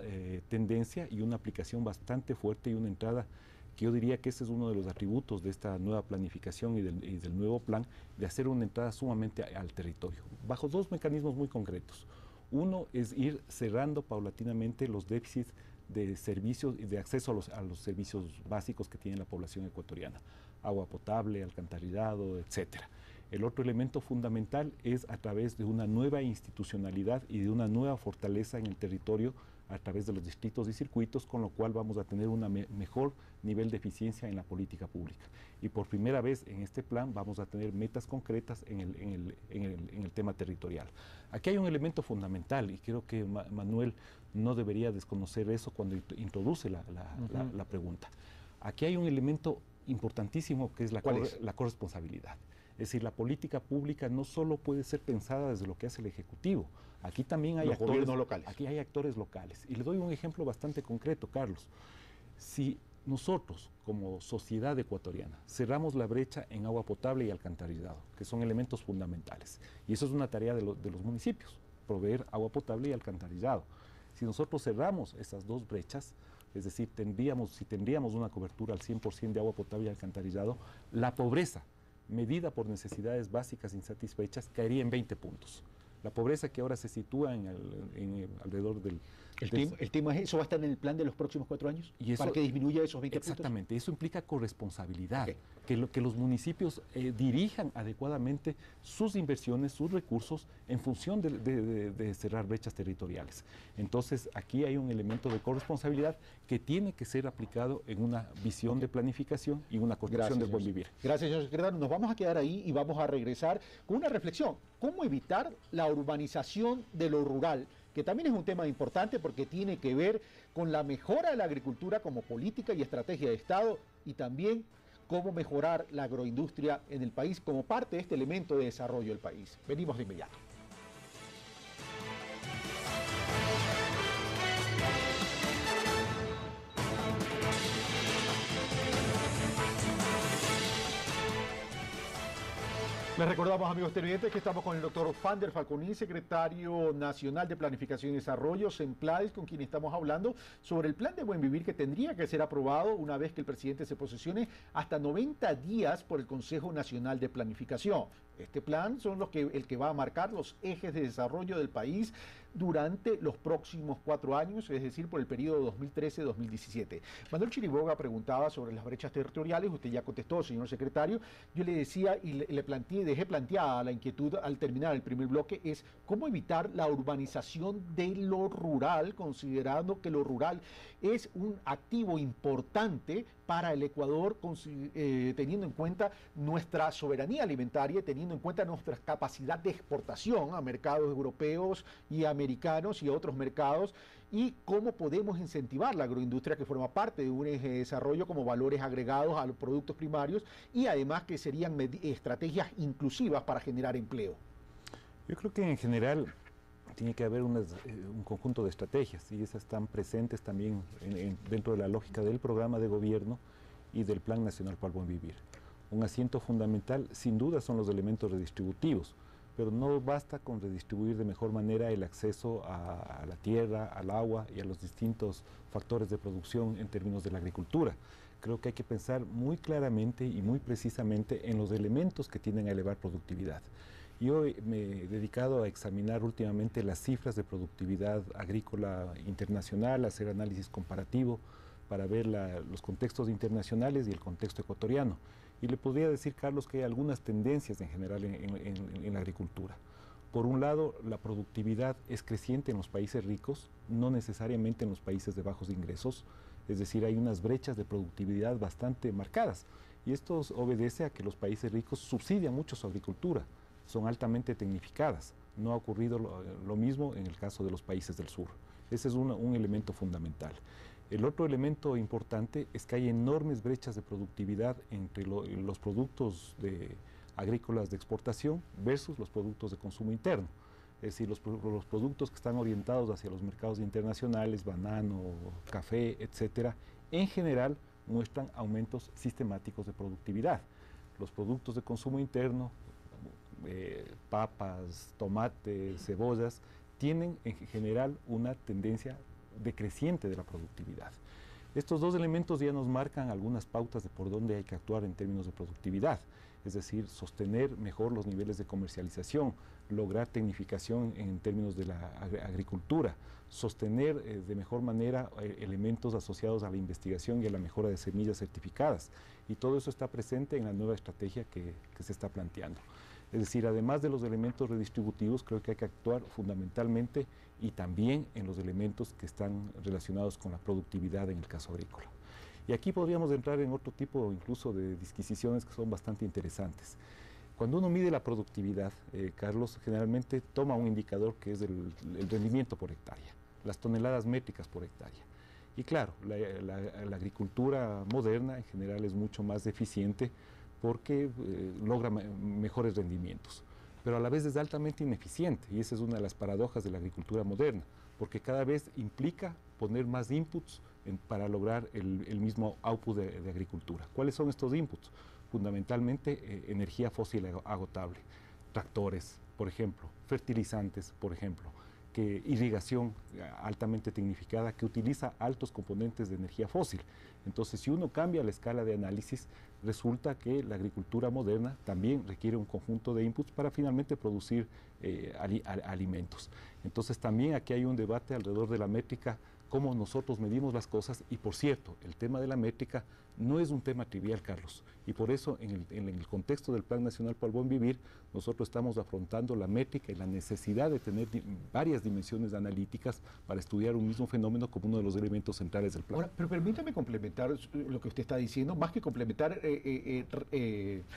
tendencia y una aplicación bastante fuerte y una entrada que yo diría que ese es uno de los atributos de esta nueva planificación y del nuevo plan, de hacer una entrada sumamente al territorio, bajo 2 mecanismos muy concretos. Uno es ir cerrando paulatinamente los déficits de servicios y de acceso a los servicios básicos que tiene la población ecuatoriana, agua potable, alcantarillado, etcétera. El otro elemento fundamental es a través de una nueva institucionalidad y de una nueva fortaleza en el territorio a través de los distritos y circuitos, con lo cual vamos a tener un mejor nivel de eficiencia en la política pública. Y por primera vez en este plan vamos a tener metas concretas en el tema territorial. Aquí hay un elemento fundamental y creo que Manuel no debería desconocer eso cuando introduce la pregunta. Aquí hay un elemento importantísimo que es la corresponsabilidad. Es decir, la política pública no solo puede ser pensada desde lo que hace el Ejecutivo. Aquí también hay gobiernos locales. Aquí hay actores locales. Y le doy un ejemplo bastante concreto, Carlos. Si nosotros, como sociedad ecuatoriana, cerramos la brecha en agua potable y alcantarillado, que son elementos fundamentales, y eso es una tarea de los municipios, proveer agua potable y alcantarillado. Si nosotros cerramos esas 2 brechas, es decir, si tendríamos una cobertura al 100% de agua potable y alcantarillado, la pobreza medida por necesidades básicas insatisfechas caería en 20 puntos. La pobreza que ahora se sitúa alrededor del El tema es, ¿eso va a estar en el plan de los próximos 4 años? Y eso, para que disminuya esos 20 puntos. Exactamente, eso implica corresponsabilidad, que los municipios dirijan adecuadamente sus inversiones, sus recursos en función de cerrar brechas territoriales. Entonces, aquí hay un elemento de corresponsabilidad que tiene que ser aplicado en una visión de planificación y una construcción del buen vivir. Gracias, señor secretario. Nos vamos a quedar ahí y vamos a regresar con una reflexión. ¿Cómo evitar la urbanización de lo rural? Que también es un tema importante porque tiene que ver con la mejora de la agricultura como política y estrategia de Estado, y también cómo mejorar la agroindustria en el país como parte de este elemento de desarrollo del país. Venimos de inmediato. Les recordamos, amigos televidentes, que estamos con el doctor Fander Falconi, secretario nacional de Planificación y Desarrollo, SEMPLADES, con quien estamos hablando sobre el plan de buen vivir que tendría que ser aprobado una vez que el presidente se posesione hasta 90 días por el Consejo Nacional de Planificación. Este plan son el que va a marcar los ejes de desarrollo del país durante los próximos 4 años, es decir, por el periodo 2013-2017. Manuel Chiriboga preguntaba sobre las brechas territoriales, usted ya contestó, señor secretario. Yo le decía y le planteé, dejé planteada la inquietud al terminar el primer bloque, es cómo evitar la urbanización de lo rural, considerando que lo rural es un activo importante para el Ecuador, teniendo en cuenta nuestra soberanía alimentaria, teniendo en cuenta nuestra capacidad de exportación a mercados europeos y americanos y a otros mercados, y cómo podemos incentivar la agroindustria, que forma parte de un eje de desarrollo, como valores agregados a los productos primarios, y además que serían estrategias inclusivas para generar empleo. Yo creo que en general tiene que haber un conjunto de estrategias, y esas están presentes también dentro de la lógica del programa de gobierno y del Plan Nacional para el Buen Vivir. Un asiento fundamental, sin duda, son los elementos redistributivos, pero no basta con redistribuir de mejor manera el acceso a la tierra, al agua y a los distintos factores de producción en términos de la agricultura. Creo que hay que pensar muy claramente y muy precisamente en los elementos que tienden a elevar productividad. Yo me he dedicado a examinar últimamente las cifras de productividad agrícola internacional, a hacer análisis comparativo para ver los contextos internacionales y el contexto ecuatoriano. Y le podría decir, Carlos, que hay algunas tendencias en general en la agricultura. Por un lado, la productividad es creciente en los países ricos, no necesariamente en los países de bajos ingresos, es decir, hay unas brechas de productividad bastante marcadas. Y esto obedece a que los países ricos subsidian mucho su agricultura, son altamente tecnificadas. No ha ocurrido lo mismo en el caso de los países del sur. Ese es un elemento fundamental. El otro elemento importante es que hay enormes brechas de productividad entre los productos agrícolas de exportación versus los productos de consumo interno. Es decir, los productos que están orientados hacia los mercados internacionales, banano, café, etcétera, en general muestran aumentos sistemáticos de productividad. Los productos de consumo interno, papas, tomates, cebollas, tienen en general una tendencia decreciente de la productividad. Estos dos elementos ya nos marcan algunas pautas de por dónde hay que actuar en términos de productividad, es decir, sostener mejor los niveles de comercialización, lograr tecnificación en términos de la agricultura, sostener de mejor manera elementos asociados a la investigación y a la mejora de semillas certificadas. Y todo eso está presente en la nueva estrategia que se está planteando. Es decir, además de los elementos redistributivos, creo que hay que actuar fundamentalmente y también en los elementos que están relacionados con la productividad en el caso agrícola. Y aquí podríamos entrar en otro tipo incluso de disquisiciones que son bastante interesantes. Cuando uno mide la productividad, Carlos, generalmente toma un indicador que es el rendimiento por hectárea, las toneladas métricas por hectárea. Y claro, la agricultura moderna en general es mucho más eficiente porque logra mejores rendimientos, pero a la vez es altamente ineficiente, y esa es una de las paradojas de la agricultura moderna, porque cada vez implica poner más inputs para lograr el mismo output de agricultura. ¿Cuáles son estos inputs? Fundamentalmente energía fósil agotable, tractores, por ejemplo, fertilizantes, por ejemplo, que irrigación altamente tecnificada que utiliza altos componentes de energía fósil. Entonces, si uno cambia la escala de análisis, resulta que la agricultura moderna también requiere un conjunto de inputs para finalmente producir alimentos. Entonces, también aquí hay un debate alrededor de la métrica, cómo nosotros medimos las cosas, y por cierto, el tema de la métrica no es un tema trivial, Carlos, y por eso en el contexto del Plan Nacional para el Buen Vivir, nosotros estamos afrontando la métrica y la necesidad de tener varias dimensiones analíticas para estudiar un mismo fenómeno como uno de los elementos centrales del plan. Ahora, pero permítame complementar lo que usted está diciendo, más que complementar,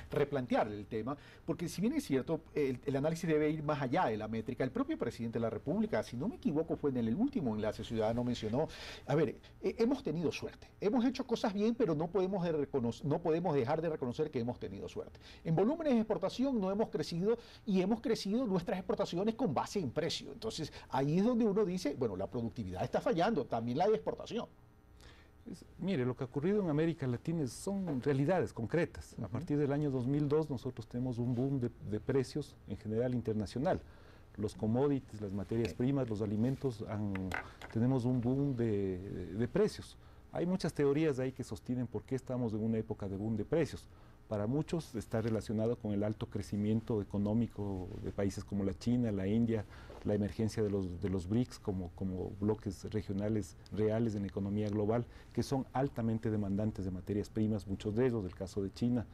replantear el tema, porque si bien es cierto, el análisis debe ir más allá de la métrica. El propio presidente de la República, si no me equivoco, fue en el último enlace ciudadano, mencionó, a ver, hemos tenido suerte, hemos hecho cosas bien, pero no podemos dejar de reconocer que hemos tenido suerte. En volúmenes de exportación no hemos crecido, y hemos crecido nuestras exportaciones con base en precio. Entonces, ahí es donde uno dice, bueno, la productividad está fallando, también la de exportación. Mire, lo que ha ocurrido en América Latina son realidades concretas. A partir del año 2002 nosotros tenemos un boom de precios en general internacional. Los commodities, las materias primas, los alimentos, tenemos un boom de precios. Hay muchas teorías ahí que sostienen por qué estamos en una época de boom de precios. Para muchos está relacionado con el alto crecimiento económico de países como la China, la India, la emergencia de los BRICS como bloques regionales reales en la economía global, que son altamente demandantes de materias primas, muchos de ellos, el caso de China,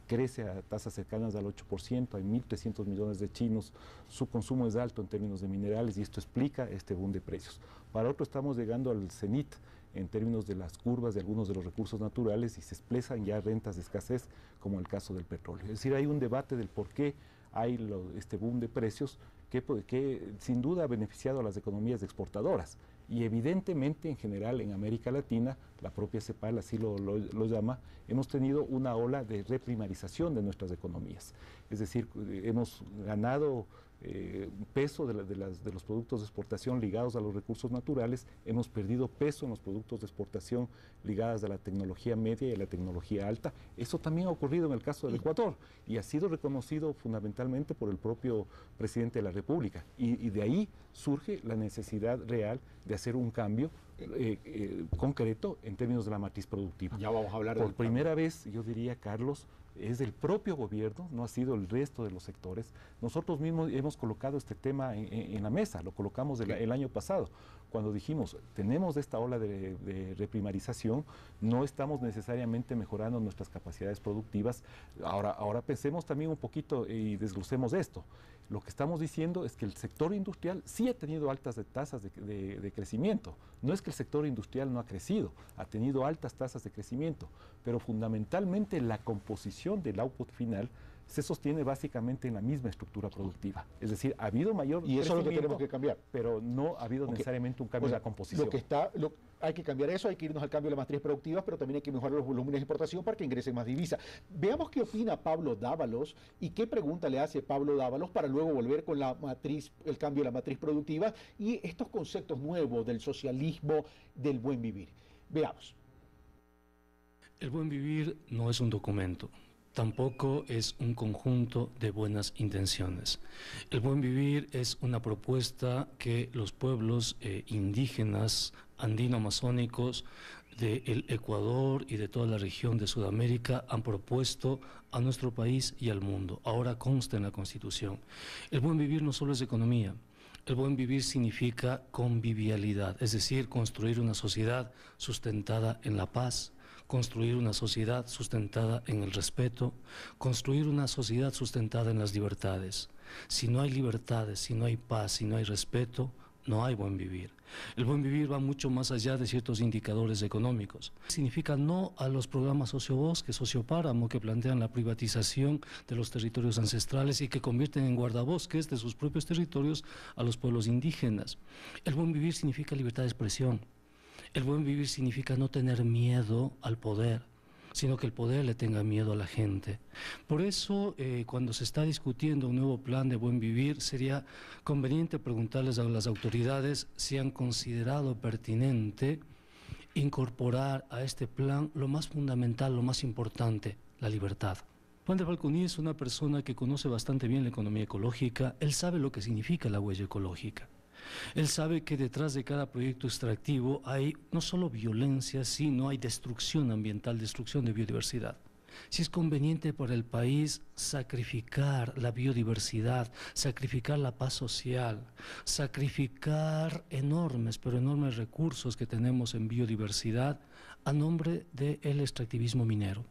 crece a tasas cercanas al 8%, hay 1.300 millones de chinos, su consumo es alto en términos de minerales y esto explica este boom de precios. Para otro estamos llegando al cenit en términos de las curvas de algunos de los recursos naturales y se expresan ya rentas de escasez como el caso del petróleo. Es decir, hay un debate del por qué hay este boom de precios que sin duda ha beneficiado a las economías exportadoras y evidentemente en general en América Latina, la propia CEPAL así lo llama, hemos tenido una ola de reprimarización de nuestras economías. Es decir, hemos ganado peso de los productos de exportación ligados a los recursos naturales, hemos perdido peso en los productos de exportación ligados a la tecnología media y a la tecnología alta. Eso también ha ocurrido en el caso del Ecuador y ha sido reconocido fundamentalmente por el propio presidente de la República y de ahí surge la necesidad real de hacer un cambio concreto en términos de la matriz productiva. Ya vamos a hablar por primera vez, yo diría, Carlos, es del propio gobierno, no ha sido el resto de los sectores. Nosotros mismos hemos colocado este tema en la mesa, lo colocamos el año pasado, cuando dijimos, tenemos esta ola de reprimarización, no estamos necesariamente mejorando nuestras capacidades productivas. Ahora pensemos también un poquito y desglosemos esto. Lo que estamos diciendo es que el sector industrial sí ha tenido altas tasas de crecimiento. No es que el sector industrial no ha crecido, ha tenido altas tasas de crecimiento, pero fundamentalmente la composición del output final se sostiene básicamente en la misma estructura productiva. Es decir, ha habido mayor crecimiento. Y eso es lo que tenemos que cambiar. Pero no ha habido necesariamente un cambio en la composición. Hay que cambiar eso, hay que irnos al cambio de las matrices productivas, pero también hay que mejorar los volúmenes de exportación para que ingresen más divisas. Veamos qué opina Pablo Dávalos y qué pregunta le hace Pablo Dávalos para luego volver con el cambio de la matriz productiva y estos conceptos nuevos del socialismo, del buen vivir. Veamos. El buen vivir no es un documento. Tampoco es un conjunto de buenas intenciones. El buen vivir es una propuesta que los pueblos indígenas andino-amazónicos del Ecuador y de toda la región de Sudamérica han propuesto a nuestro país y al mundo. Ahora consta en la Constitución. El buen vivir no solo es economía. El buen vivir significa convivialidad, es decir, construir una sociedad sustentada en la paz, construir una sociedad sustentada en el respeto, construir una sociedad sustentada en las libertades. Si no hay libertades, si no hay paz, si no hay respeto, no hay buen vivir. El buen vivir va mucho más allá de ciertos indicadores económicos. Significa no a los programas sociobosque, sociopáramo, que plantean la privatización de los territorios ancestrales y que convierten en guardabosques de sus propios territorios a los pueblos indígenas. El buen vivir significa libertad de expresión. El buen vivir significa no tener miedo al poder, sino que el poder le tenga miedo a la gente. Por eso, cuando se está discutiendo un nuevo plan de buen vivir, sería conveniente preguntarles a las autoridades si han considerado pertinente incorporar a este plan lo más fundamental, lo más importante, la libertad. Juan de Falconi es una persona que conoce bastante bien la economía ecológica, él sabe lo que significa la huella ecológica. Él sabe que detrás de cada proyecto extractivo hay no solo violencia, sino hay destrucción ambiental, destrucción de biodiversidad. Si es conveniente para el país sacrificar la biodiversidad, sacrificar la paz social, sacrificar enormes, pero enormes recursos que tenemos en biodiversidad a nombre del extractivismo minero.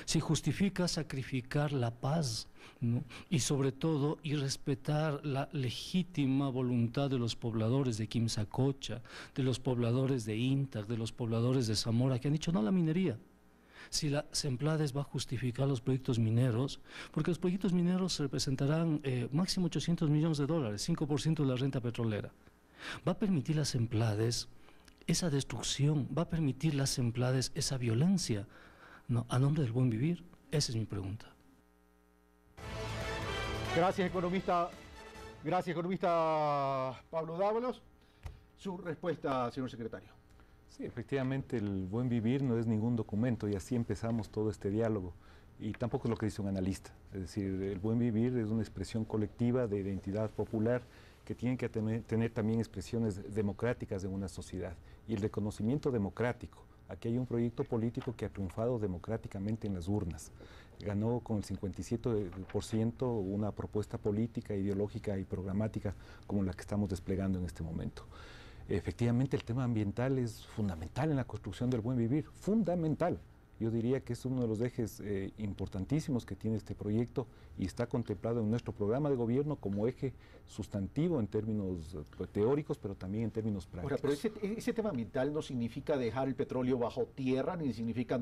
Si justifica sacrificar la paz, ¿no? Y sobre todo, y respetar la legítima voluntad de los pobladores de Quimsacocha, de los pobladores de Intac, de los pobladores de Zamora, que han dicho no a la minería. Si la Semplades va a justificar los proyectos mineros, porque los proyectos mineros representarán máximo 800 millones de dólares, 5% de la renta petrolera. ¿Va a permitir las Semplades esa destrucción? ¿Va a permitir las Semplades esa violencia? No, a nombre del buen vivir. Esa es mi pregunta. Gracias, economista Pablo Dávalos. Su respuesta, señor secretario. Sí, efectivamente, el buen vivir no es ningún documento y así empezamos todo este diálogo. Y tampoco es lo que dice un analista. Es decir, el buen vivir es una expresión colectiva de identidad popular que tiene que tener también expresiones democráticas en una sociedad. Y el reconocimiento democrático. Aquí hay un proyecto político que ha triunfado democráticamente en las urnas. Ganó con el 57% una propuesta política, ideológica y programática como la que estamos desplegando en este momento. Efectivamente, el tema ambiental es fundamental en la construcción del buen vivir, fundamental. Yo diría que es uno de los ejes importantísimos que tiene este proyecto y está contemplado en nuestro programa de gobierno como eje sustantivo en términos teóricos, pero también en términos prácticos. Ahora, pero ese tema ambiental no significa dejar el petróleo bajo tierra, ni significa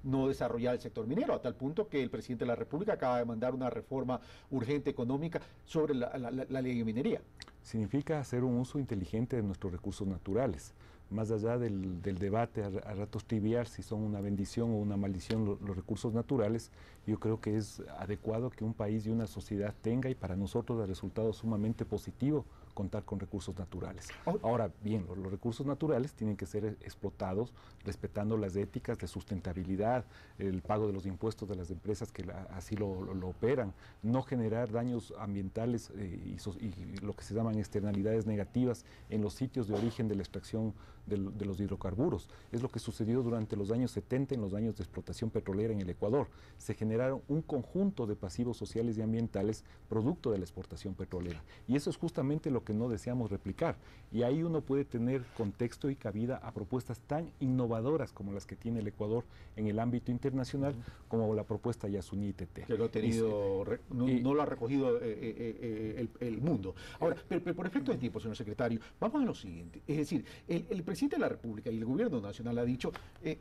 no desarrollar el sector minero, a tal punto que el presidente de la República acaba de mandar una reforma urgente económica sobre la ley de minería. Significa hacer un uso inteligente de nuestros recursos naturales. Más allá del debate a ratos trivial si son una bendición o una maldición los recursos naturales, yo creo que es adecuado que un país y una sociedad tenga, y para nosotros el resultado sumamente positivo, contar con recursos naturales. Ahora bien, los recursos naturales tienen que ser explotados respetando las éticas de sustentabilidad, el pago de los impuestos de las empresas que así lo operan, no generar daños ambientales y lo que se llaman externalidades negativas en los sitios de origen de la extracción de los hidrocarburos. Es lo que sucedió durante los años 70, en los años de explotación petrolera en el Ecuador. Se generaron un conjunto de pasivos sociales y ambientales producto de la exportación petrolera. Y eso es justamente lo que no deseamos replicar. Y ahí uno puede tener contexto y cabida a propuestas tan innovadoras como las que tiene el Ecuador en el ámbito internacional, como la propuesta Yasuní ITT. Que lo ha tenido, no lo ha recogido el mundo. Ahora, pero por efecto de tiempo, señor secretario, vamos a lo siguiente. Es decir, el presidente de la República y el gobierno nacional ha dicho,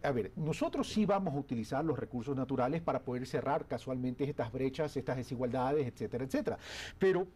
a ver, nosotros sí vamos a utilizar los recursos naturales para poder cerrar casualmente estas brechas, estas desigualdades, etcétera, etcétera. Pero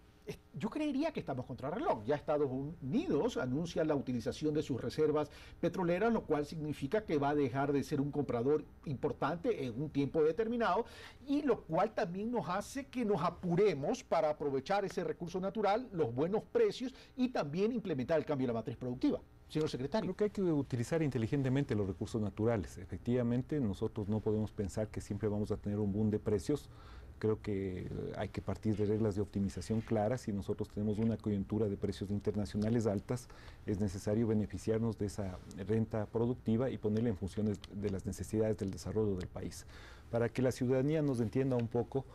yo creería que estamos contra reloj. Ya Estados Unidos anuncia la utilización de sus reservas petroleras, lo cual significa que va a dejar de ser un comprador importante en un tiempo determinado, y lo cual también nos hace que nos apuremos para aprovechar ese recurso natural, los buenos precios, y también implementar el cambio de la matriz productiva. Señor secretario. Creo que hay que utilizar inteligentemente los recursos naturales. Efectivamente, nosotros no podemos pensar que siempre vamos a tener un boom de precios. Creo que hay que partir de reglas de optimización claras. Si nosotros tenemos una coyuntura de precios internacionales altas, es necesario beneficiarnos de esa renta productiva y ponerla en función de las necesidades del desarrollo del país. Para que la ciudadanía nos entienda un poco,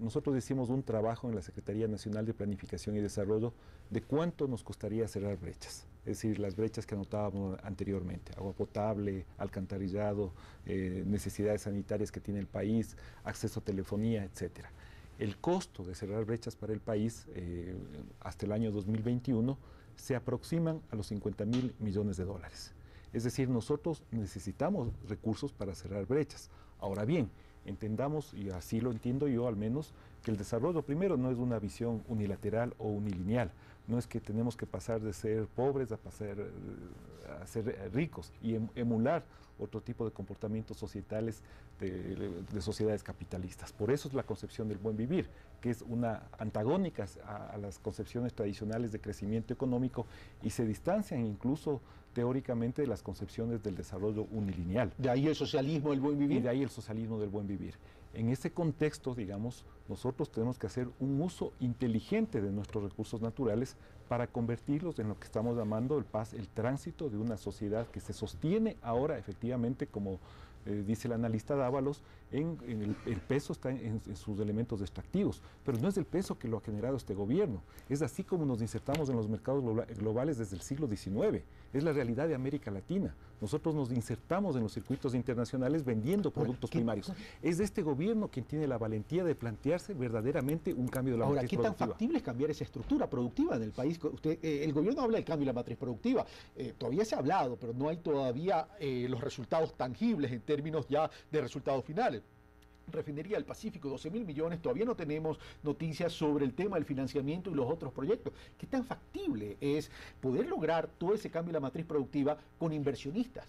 nosotros hicimos un trabajo en la Secretaría Nacional de Planificación y Desarrollo de cuánto nos costaría cerrar brechas, es decir, las brechas que anotábamos anteriormente, agua potable, alcantarillado, necesidades sanitarias que tiene el país, acceso a telefonía, etcétera. El costo de cerrar brechas para el país hasta el año 2021 se aproximan a los 50.000 millones de dólares. Es decir, nosotros necesitamos recursos para cerrar brechas. Ahora bien, entendamos, y así lo entiendo yo al menos, que el desarrollo primero no es una visión unilateral o unilineal. No es que tenemos que pasar de ser pobres a ser ricos y emular otro tipo de comportamientos societales de sociedades capitalistas. Por eso es la concepción del buen vivir, que es una antagónica a las concepciones tradicionales de crecimiento económico y se distancian incluso teóricamente de las concepciones del desarrollo unilineal. De ahí el socialismo del buen vivir. Y de ahí el socialismo del buen vivir. En ese contexto, digamos, nosotros tenemos que hacer un uso inteligente de nuestros recursos naturales para convertirlos en lo que estamos llamando el tránsito de una sociedad que se sostiene ahora efectivamente, como dice el analista Dávalos, el peso está en sus elementos extractivos, pero no es el peso que lo ha generado este gobierno, es así como nos insertamos en los mercados globales desde el siglo XIX, es la realidad de América Latina. Nosotros nos insertamos en los circuitos internacionales vendiendo productos primarios. Es este gobierno quien tiene la valentía de plantearse verdaderamente un cambio de la matriz productiva. Ahora, ¿qué tan factible es cambiar esa estructura productiva en el país? El gobierno habla del cambio de la matriz productiva. Todavía se ha hablado, pero no hay todavía los resultados tangibles en términos ya de resultados finales. Refinería del Pacífico, 12.000 millones, todavía no tenemos noticias sobre el tema del financiamiento y los otros proyectos. ¿Qué tan factible es poder lograr todo ese cambio de la matriz productiva con inversionistas?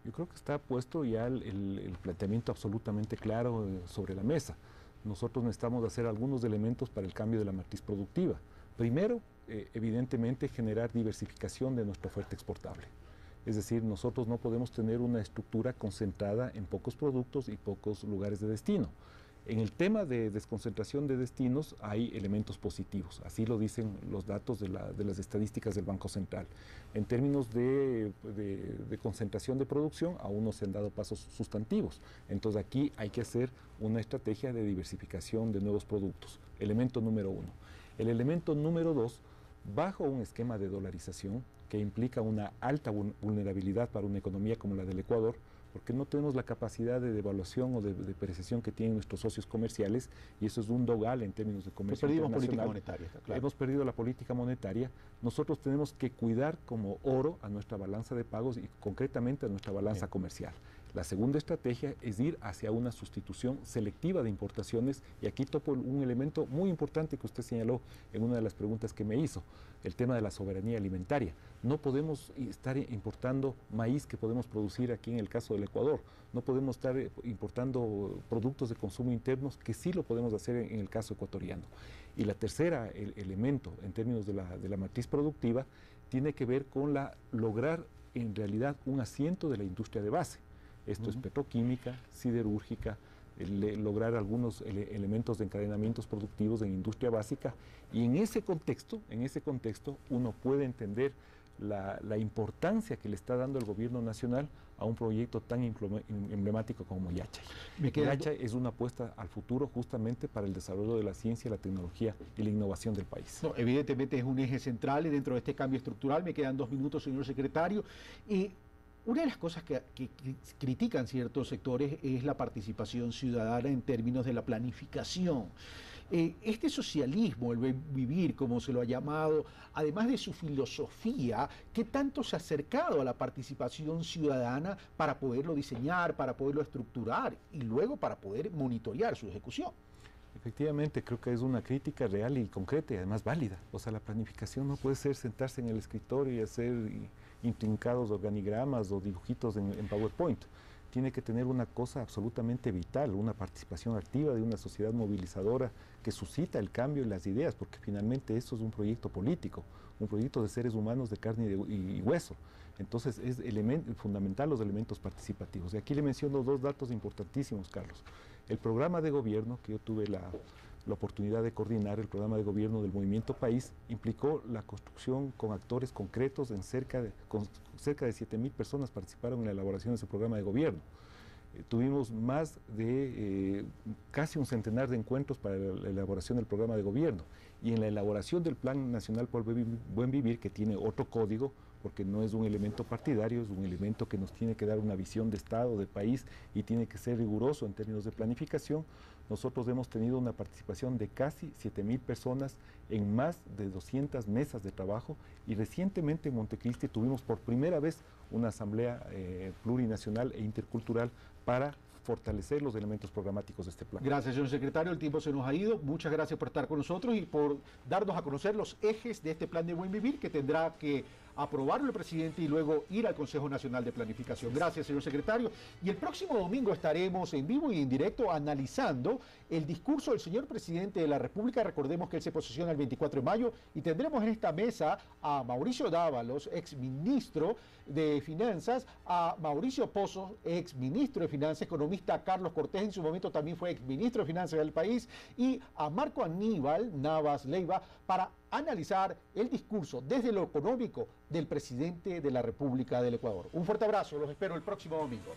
Yo creo que está puesto ya el planteamiento absolutamente claro sobre la mesa. Nosotros necesitamos hacer algunos elementos para el cambio de la matriz productiva. Primero, evidentemente, generar diversificación de nuestra oferta exportable. Es decir, nosotros no podemos tener una estructura concentrada en pocos productos y pocos lugares de destino. En el tema de desconcentración de destinos hay elementos positivos, así lo dicen los datos de las estadísticas del Banco Central. En términos de concentración de producción, aún no se han dado pasos sustantivos. Entonces aquí hay que hacer una estrategia de diversificación de nuevos productos. Elemento número 1. El elemento número 2, bajo un esquema de dolarización, que implica una alta vulnerabilidad para una economía como la del Ecuador, porque no tenemos la capacidad de devaluación o de depreciación que tienen nuestros socios comerciales, y eso es un dogal en términos de comercio internacional. Política monetaria, está claro. Hemos perdido la política monetaria. Nosotros tenemos que cuidar como oro a nuestra balanza de pagos y concretamente a nuestra balanza comercial. La segunda estrategia es ir hacia una sustitución selectiva de importaciones, y aquí topo un elemento muy importante que usted señaló en una de las preguntas que me hizo, el tema de la soberanía alimentaria. No podemos estar importando maíz que podemos producir aquí en el caso del Ecuador, no podemos estar importando productos de consumo internos que sí lo podemos hacer en el caso ecuatoriano. Y la tercera elemento en términos de la matriz productiva tiene que ver con lograr en realidad un asiento de la industria de base. Esto es petroquímica, siderúrgica, lograr algunos elementos de encadenamientos productivos en industria básica, y en ese contexto uno puede entender la importancia que le está dando el gobierno nacional a un proyecto tan emblemático como Yachay. Yachay es una apuesta al futuro justamente para el desarrollo de la ciencia, la tecnología y la innovación del país. No, evidentemente es un eje central dentro de este cambio estructural. Me quedan 2 minutos, señor secretario. Una de las cosas que critican ciertos sectores es la participación ciudadana en términos de la planificación. Este socialismo, el buen vivir, como se lo ha llamado, además de su filosofía, ¿qué tanto se ha acercado a la participación ciudadana para poderlo diseñar, para poderlo estructurar y luego para poder monitorear su ejecución? Efectivamente, creo que es una crítica real y concreta y además válida. O sea, la planificación no puede ser sentarse en el escritorio y hacer intrincados organigramas o dibujitos en PowerPoint. Tiene que tener una cosa absolutamente vital, una participación activa de una sociedad movilizadora que suscita el cambio y las ideas, porque finalmente eso es un proyecto político, un proyecto de seres humanos de carne y hueso. Entonces es fundamental los elementos participativos. Y aquí le menciono 2 datos importantísimos, Carlos. El programa de gobierno, que yo tuve la oportunidad de coordinar, el programa de gobierno del Movimiento País, implicó la construcción con actores concretos, cerca de 7.000 personas participaron en la elaboración de ese programa de gobierno. Tuvimos más de casi un centenar de encuentros para la elaboración del programa de gobierno, y en la elaboración del Plan Nacional por el Buen Vivir, que tiene otro código, porque no es un elemento partidario, es un elemento que nos tiene que dar una visión de Estado, de país, y tiene que ser riguroso en términos de planificación. Nosotros hemos tenido una participación de casi 7.000 personas en más de 200 mesas de trabajo, y recientemente en Montecristi tuvimos por primera vez una asamblea plurinacional e intercultural para fortalecer los elementos programáticos de este plan. Gracias, señor secretario. El tiempo se nos ha ido. Muchas gracias por estar con nosotros y por darnos a conocer los ejes de este plan de buen vivir, que tendrá que aprobarlo el presidente y luego ir al Consejo Nacional de Planificación. Gracias, señor secretario. Y el próximo domingo estaremos en vivo y en directo analizando el discurso del señor presidente de la República. Recordemos que él se posesiona el 24 de mayo y tendremos en esta mesa a Mauricio Dávalos, exministro de Finanzas, a Mauricio Pozos, exministro de Finanzas, economista Carlos Cortés, en su momento también fue exministro de Finanzas del país, y a Marco Aníbal Navas Leiva para analizar el discurso desde lo económico del presidente de la República del Ecuador. Un fuerte abrazo, los espero el próximo domingo.